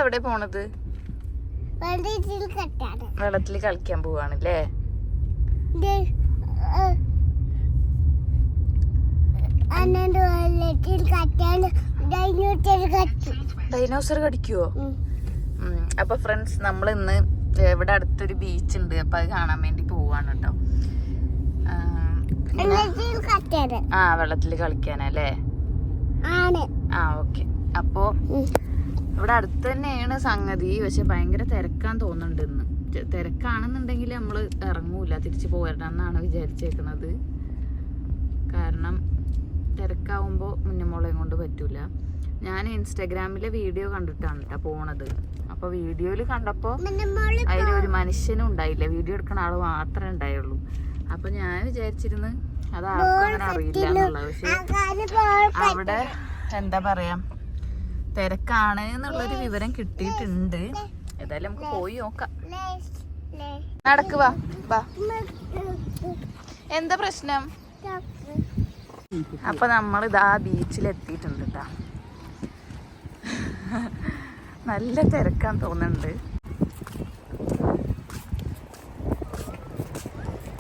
എവിടെ പോണത്? വെള്ളത്തിൽ കളിക്കാൻ പോവാണല്ലേ? ഡൈനോസർ കടിക്കുവോ? അപ്പൊ ഫ്രണ്ട്സ്, നമ്മൾ ഇന്ന് ഇവിടെ അടുത്തൊരു ബീച്ച് ഉണ്ട്, അപ്പൊ അത് കാണാൻ വേണ്ടി പോവാണ് കേട്ടോ. വെള്ളത്തിൽ കളിക്കാനല്ലേ? ഓക്കെ. അപ്പോ ഇവിടെ അടുത്ത് തന്നെയാണ് സംഗതി, പക്ഷെ ഭയങ്കര തിരക്കാൻ തോന്നുന്നുണ്ട് ഇന്ന്. തിരക്കാണെന്നുണ്ടെങ്കിൽ നമ്മൾ ഇറങ്ങൂല, തിരിച്ചു പോരണമെന്നാണ് വിചാരിച്ചേക്കണത്. കാരണം തിരക്കാവുമ്പോൾ മുന്നമോളെയും കൊണ്ട് പറ്റൂല. ഞാൻ ഇൻസ്റ്റാഗ്രാമിലെ വീഡിയോ കണ്ടിട്ടാണ് കേട്ടോ പോണത്. അപ്പോൾ വീഡിയോയിൽ കണ്ടപ്പോൾ അതിലൊരു മനുഷ്യനും ഉണ്ടായില്ല, വീഡിയോ എടുക്കുന്ന ആൾ മാത്രമേ ഉണ്ടായുള്ളൂ. അപ്പോൾ ഞാൻ വിചാരിച്ചിരുന്നു അത് ആർക്കും അങ്ങനെ അറിയില്ല എന്നുള്ളത്. പക്ഷെ അവിടെ എന്താ പറയാ, തിരക്കാണ് എന്നുള്ളൊരു വിവരം കിട്ടിയിട്ടുണ്ട്. ഏതായാലും നമുക്ക് പോയി നോക്കാം. നടക്കുവാ. എന്താ പ്രശ്നം? അപ്പൊ നമ്മൾ ഇതാ ബീച്ചിലെത്തിയിട്ടുണ്ട് കേട്ടാ. നല്ല തിരക്കാൻ തോന്നുന്നുണ്ട്.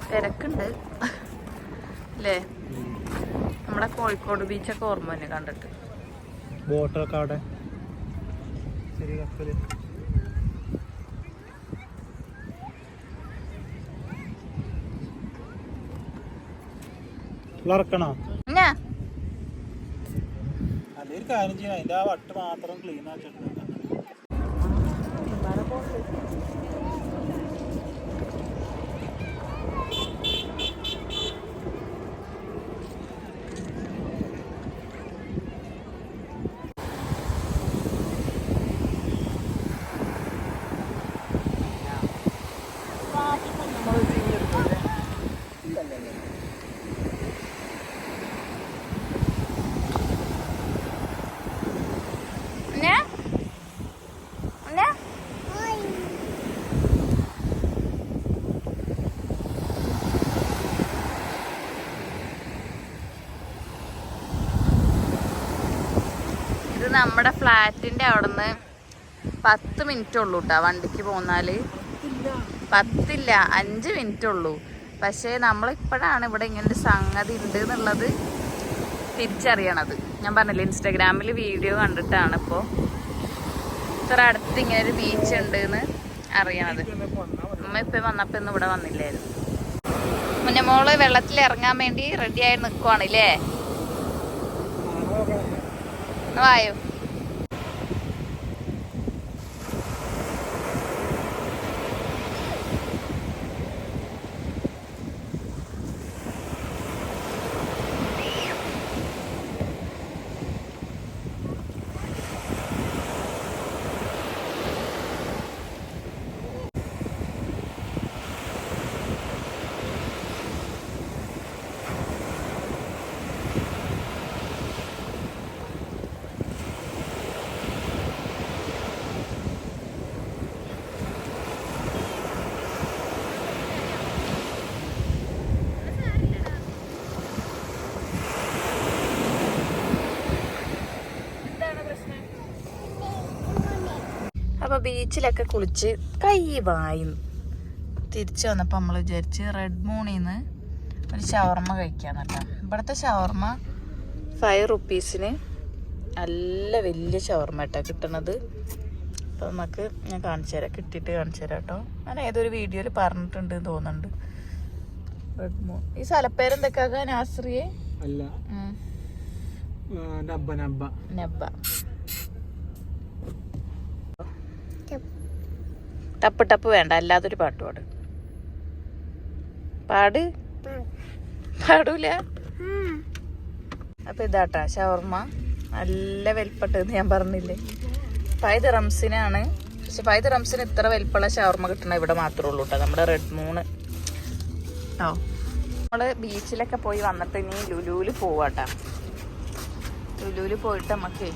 തിരക്കുണ്ട് അല്ലേ? നമ്മുടെ കോഴിക്കോട് ബീച്ചൊക്കെ ഓർമ്മ തന്നെ കണ്ടിട്ട്. ബോട്ടൊക്കെ അവിടെ ചെറിയ കപ്പല്. ഇറക്കണോ? അതൊരു കാര്യം ചെയ്യണം, അതിന്റെ ആ വട്ട് മാത്രം ക്ലീൻ ആക്കിയിട്ടുണ്ട്. നമ്മുടെ ഫ്ലാറ്റിന്റെ അവിടുന്ന് 10 മിനിറ്റ് ഉള്ളൂ കേട്ടോ വണ്ടിക്ക് പോന്നാല്. 10 5 മിനിറ്റ് ഉള്ളൂ. പക്ഷേ നമ്മളിപ്പോഴാണ് ഇവിടെ ഇങ്ങനൊരു സംഗതി ഉണ്ട് എന്നുള്ളത് തിരിച്ചറിയണത്. ഞാൻ പറഞ്ഞില്ലേ, ഇൻസ്റ്റാഗ്രാമിൽ വീഡിയോ കണ്ടിട്ടാണ് ഇപ്പോൾ ഇത്ര അടുത്ത് ഇങ്ങനൊരു ബീച്ച് ഉണ്ട് എന്ന് അറിയണത്. അമ്മ ഇപ്പം വന്നപ്പോൾ ഇന്ന് ഇവിടെ വന്നില്ലായിരുന്നു. മുന്നേ മോള് വെള്ളത്തിൽ ഇറങ്ങാൻ വേണ്ടി റെഡിയായി നിൽക്കുവാണല്ലേ? വായോ. അപ്പോൾ ബീച്ചിലൊക്കെ കുളിച്ച് കൈ വായും തിരിച്ചു വന്നപ്പോൾ നമ്മൾ വിചാരിച്ച് റെഡ് മൂണിൽ നിന്ന് ഒരു ഷവർമ്മ കഴിക്കാമെന്നല്ല. ഇവിടുത്തെ ഷവർമ്മ 5 റുപ്പീസിന് നല്ല വലിയ ഷവർമ്മ കേട്ടോ കിട്ടണത്. അപ്പോൾ നമുക്ക് ഞാൻ കാണിച്ചു തരാം, കിട്ടിയിട്ട് കാണിച്ചു തരാം കേട്ടോ. ഞാൻ ഏതൊരു വീഡിയോയിൽ പറഞ്ഞിട്ടുണ്ട് തോന്നുന്നുണ്ട്. Red moon. ഈ സ്ഥലപ്പേരെന്തൊക്കെ നാസ്രിയെ? അല്ല, നബ്ബ. ടപ്പ് ടപ്പ് വേണ്ട, അല്ലാതൊരു പാട്ട് പാടൂല. അപ്പൊ ഇതാട്ടാ ഷവർമ്മ, നല്ല വലിപ്പട്ടെന്ന് ഞാൻ പറഞ്ഞില്ലേ. 5 ദിർഹംസിനാണ്. പക്ഷെ 5 ദിർഹംസിന് ഇത്ര വലിപ്പമുള്ള ഷവർമ്മ കിട്ടണ ഇവിടെ മാത്രമേ ഉള്ളൂ കേട്ടോ, നമ്മുടെ റെഡ് മൂൺ കേട്ടോ. നമ്മള് ബീച്ചിലൊക്കെ പോയി വന്നിട്ട് ഇനി ലുലുവിൽ പോവാട്ടാ. ലുലുവിൽ പോയിട്ട് നമുക്ക്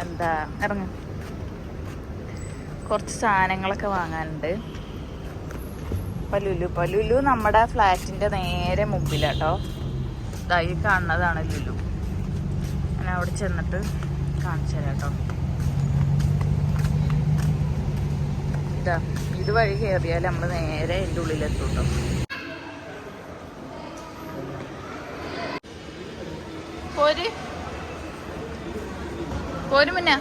എന്താ കുറച്ച് സാധനങ്ങളൊക്കെ വാങ്ങാനുണ്ട്. ലുലു നമ്മുടെ ഫ്ലാറ്റിന്റെ നേരെ മുമ്പിലാട്ടോ. ഇതായി കാണുന്നതാണ് ലുലു. ഞാൻ അവിടെ ചെന്നിട്ട് കാണിച്ചു തരാം കേട്ടോ. ഇതാ ഇത് വഴി കയറിയാൽ നമ്മൾ നേരെ എൻ്റെ ഉള്ളിലെത്തും കേട്ടോ. പോര് മുന്നേ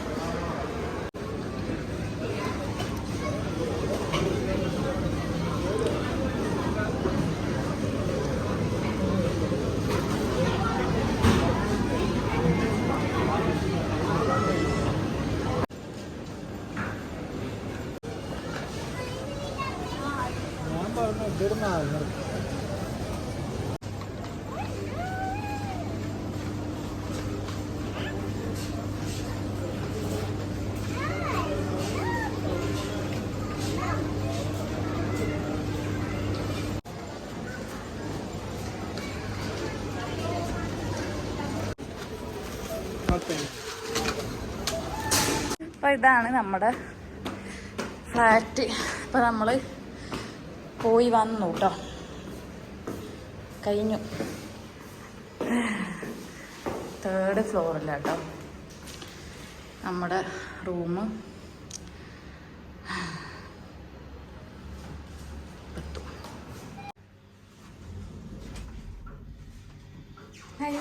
ഞാൻ പറഞ്ഞു ഇവിടുന്ന് അപ്പോൾ ഇതാണ് നമ്മുടെ ഫ്ലാറ്റ്. അപ്പോൾ നമ്മൾ പോയി വന്നു കേട്ടോ, കഴിഞ്ഞു. 3rd ഫ്ലോറിലാട്ടോ നമ്മുടെ റൂം. ഹായ്